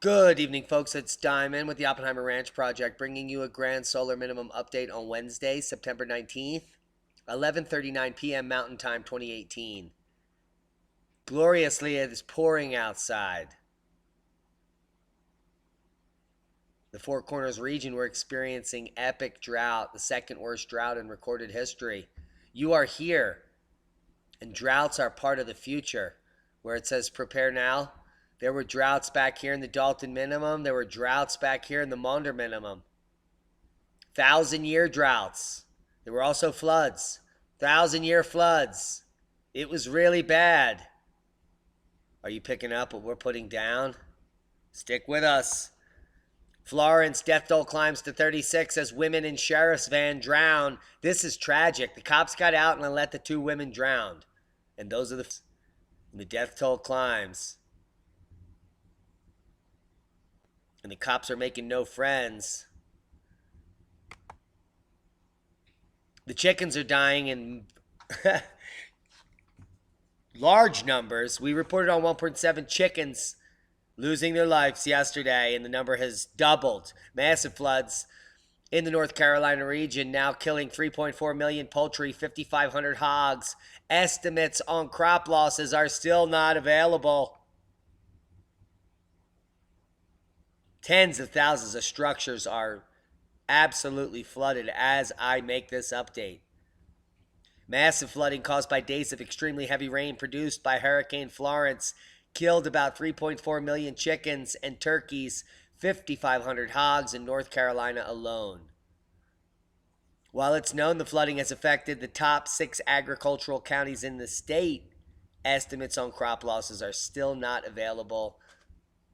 Good evening, folks. It's Diamond with the Oppenheimer Ranch Project, bringing you a grand solar minimum update on Wednesday, September 19th, 11:39 p.m. Mountain Time, 2018. Gloriously, it is pouring outside. The Four Corners region, we're experiencing epic drought, the second worst drought in recorded history. You are here, and droughts are part of the future. Where it says prepare now, there were droughts back here in the Dalton minimum. There were droughts back here in the Maunder minimum. 1,000-year droughts. There were also floods. 1,000-year floods. It was really bad. Are you picking up what we're putting down? Stick with us. Florence, death toll climbs to 36 as women in sheriff's van drown. This is tragic. The cops got out and let the two women drown. And those are the death toll climbs. And the cops are making no friends. The chickens are dying in large numbers. We reported on 1.7 chickens losing their lives yesterday, and the number has doubled. Massive floods in the North Carolina region, now killing 3.4 million poultry, 5,500 hogs. Estimates on crop losses are still not available. Tens of thousands of structures are absolutely flooded as I make this update. Massive flooding caused by days of extremely heavy rain produced by Hurricane Florence killed about 3.4 million chickens and turkeys, 5,500 hogs in North Carolina alone. While it's known the flooding has affected the top 6 agricultural counties in the state, estimates on crop losses are still not available.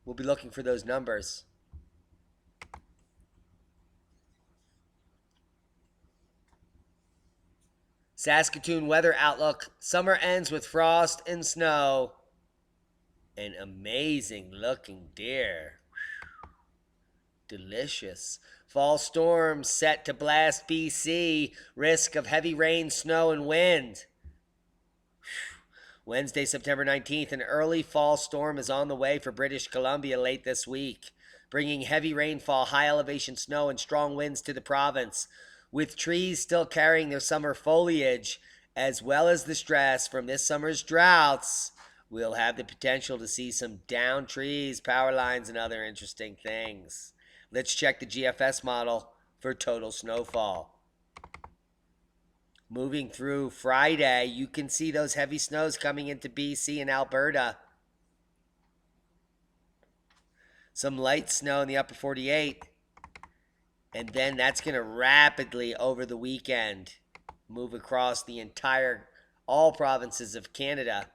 We'll be looking for those numbers. Saskatoon weather outlook. Summer ends with frost and snow. An amazing looking deer. Delicious. Fall storms set to blast BC. Risk of heavy rain, snow, and wind. Wednesday, September 19th, an early fall storm is on the way for British Columbia late this week, bringing heavy rainfall, high elevation snow, and strong winds to the province. With trees still carrying their summer foliage, as well as the stress from this summer's droughts, we'll have the potential to see some downed trees, power lines, and other interesting things. Let's check the GFS model for total snowfall. Moving through Friday, you can see those heavy snows coming into BC and Alberta. Some light snow in the upper 48. And then that's going to rapidly, over the weekend, move across all provinces of Canada,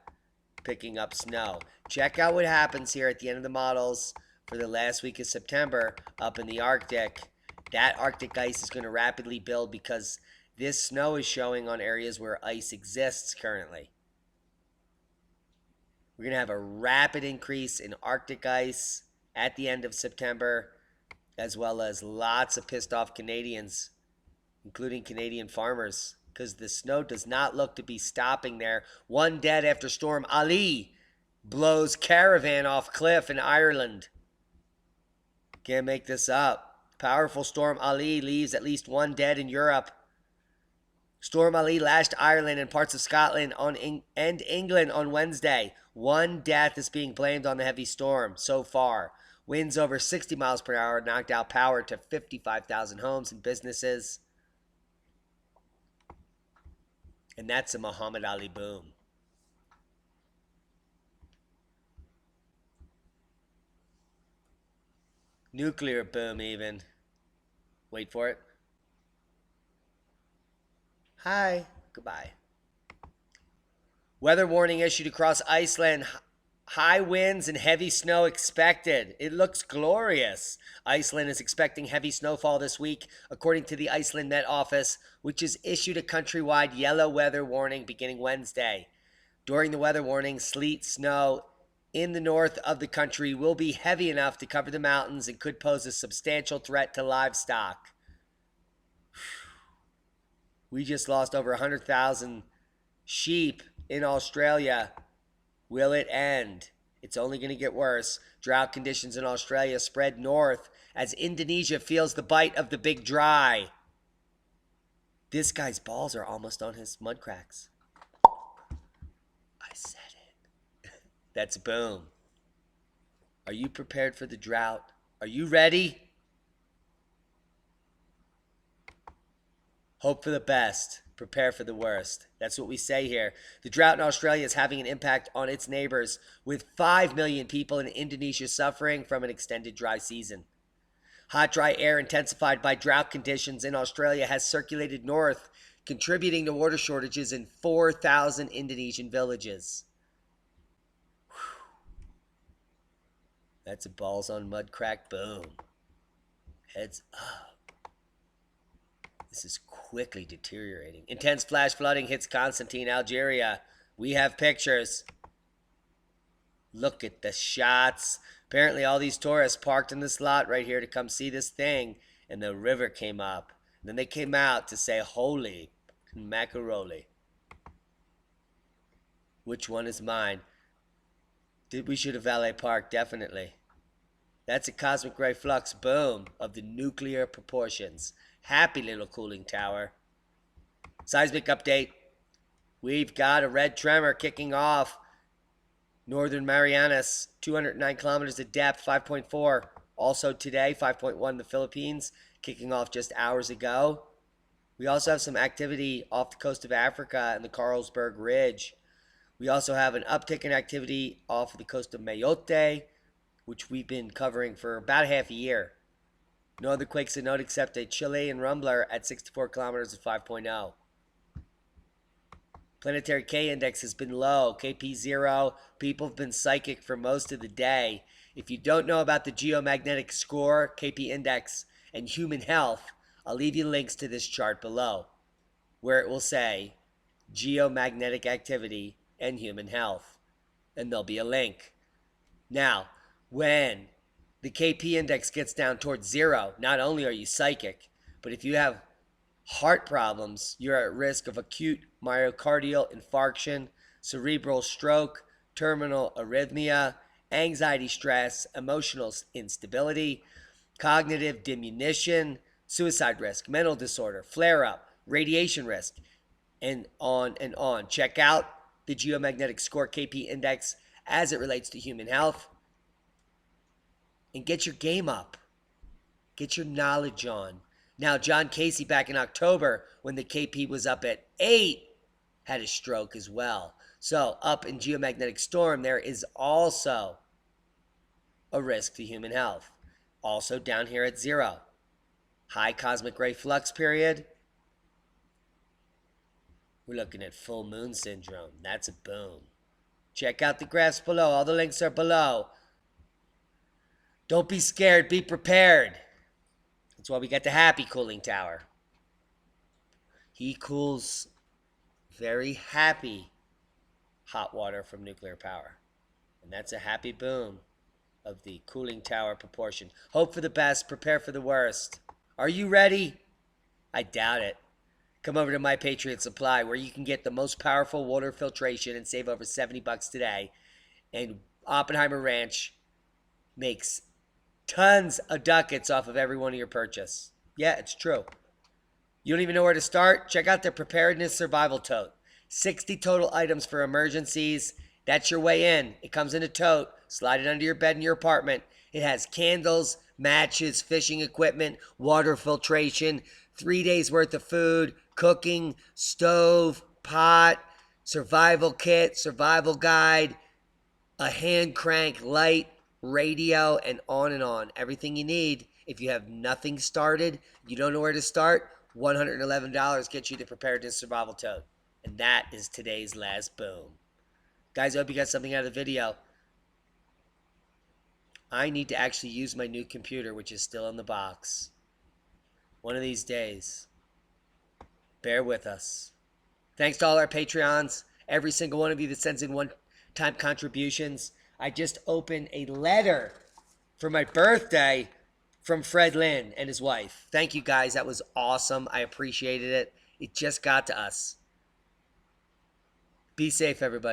picking up snow. Check out what happens here at the end of the models for the last week of September up in the Arctic. That Arctic ice is going to rapidly build because this snow is showing on areas where ice exists currently. We're going to have a rapid increase in Arctic ice at the end of September, as well as lots of pissed off Canadians, including Canadian farmers, because the snow does not look to be stopping there. One dead after Storm Ali blows caravan off cliff in Ireland. Can't make this up. Powerful Storm Ali leaves at least one dead in Europe. Storm Ali lashed Ireland and parts of Scotland and England on Wednesday. One death is being blamed on the heavy storm so far. Winds over 60 miles per hour knocked out power to 55,000 homes and businesses. And that's a Muhammad Ali boom. Nuclear boom even. Wait for it. Hi. Goodbye. Weather warning issued across Iceland. High winds and heavy snow expected. It looks glorious. Iceland is expecting heavy snowfall this week, according to the Iceland Met Office, which has issued a countrywide yellow weather warning beginning Wednesday. During the weather warning, sleet, snow in the north of the country will be heavy enough to cover the mountains and could pose a substantial threat to livestock. We just lost over 100,000 sheep in Australia. Will it end? It's only going to get worse. Drought conditions in Australia spread north as Indonesia feels the bite of the big dry. This guy's balls are almost on his mud cracks. I said it. That's boom. Are you prepared for the drought? Are you ready? Hope for the best. Prepare for the worst. That's what we say here. The drought in Australia is having an impact on its neighbors, with 5 million people in Indonesia suffering from an extended dry season. Hot, dry air intensified by drought conditions in Australia has circulated north, contributing to water shortages in 4,000 Indonesian villages. Whew. That's a balls on mud crack boom. Heads up. This is quickly deteriorating. Intense flash flooding hits Constantine, Algeria. We have pictures. Look at the shots. Apparently all these tourists parked in this lot right here to come see this thing, and the river came up. And then they came out to say, holy macaroni. Which one is mine? We should have valet parked, definitely. That's a cosmic ray flux boom of the nuclear proportions. Happy little cooling tower. Seismic update. We've got a red tremor kicking off. Northern Marianas, 209 kilometers of depth, 5.4. Also today, 5.1 in the Philippines, kicking off just hours ago. We also have some activity off the coast of Africa in the Carlsberg Ridge. We also have an uptick in activity off of the coast of Mayotte, which we've been covering for about half a year. No other quakes to note except a Chilean rumbler at 64 kilometers at 5.0. Planetary K index has been low, KP0. People have been psychic for most of the day. If you don't know about the geomagnetic score, KP index, and human health, I'll leave you links to this chart below, where it will say geomagnetic activity and human health. And there'll be a link. Now, when the KP index gets down towards 0, not only are you psychic, but if you have heart problems, you're at risk of acute myocardial infarction, cerebral stroke, terminal arrhythmia, anxiety, stress, emotional instability, cognitive diminution, suicide risk, mental disorder, flare-up, radiation risk, and on and on. Check out the geomagnetic score KP index as it relates to human health. And get your game up. Get your knowledge on. Now, John Casey back in October, when the KP was up at 8, had a stroke as well. So up in geomagnetic storm, there is also a risk to human health. Also down here at 0. High cosmic ray flux period. We're looking at full moon syndrome. That's a boom. Check out the graphs below. All the links are below. Don't be scared. Be prepared. That's why we got the happy cooling tower. He cools very happy hot water from nuclear power. And that's a happy boom of the cooling tower proportion. Hope for the best. Prepare for the worst. Are you ready? I doubt it. Come over to my Patriot Supply, where you can get the most powerful water filtration and save over $70 today. And Oppenheimer Ranch makes tons of ducats off of every one of your purchase. Yeah, it's true. You don't even know where to start? Check out their Preparedness Survival Tote. 60 total items for emergencies. That's your way in. It comes in a tote. Slide it under your bed in your apartment. It has candles, matches, fishing equipment, water filtration, 3 days worth of food, cooking, stove, pot, survival kit, survival guide, a hand crank light, radio, and on. Everything you need. If you have nothing started, you don't know where to start, $111 gets you the Preparedness Survival Tote. And that is today's last boom. Guys, I hope you got something out of the video. I need to actually use my new computer, which is still in the box. One of these days. Bear with us. Thanks to all our Patreons, every single one of you that sends in one-time contributions. I just opened a letter for my birthday from Fred Lynn and his wife. Thank you, guys. That was awesome. I appreciated it. It just got to us. Be safe, everybody.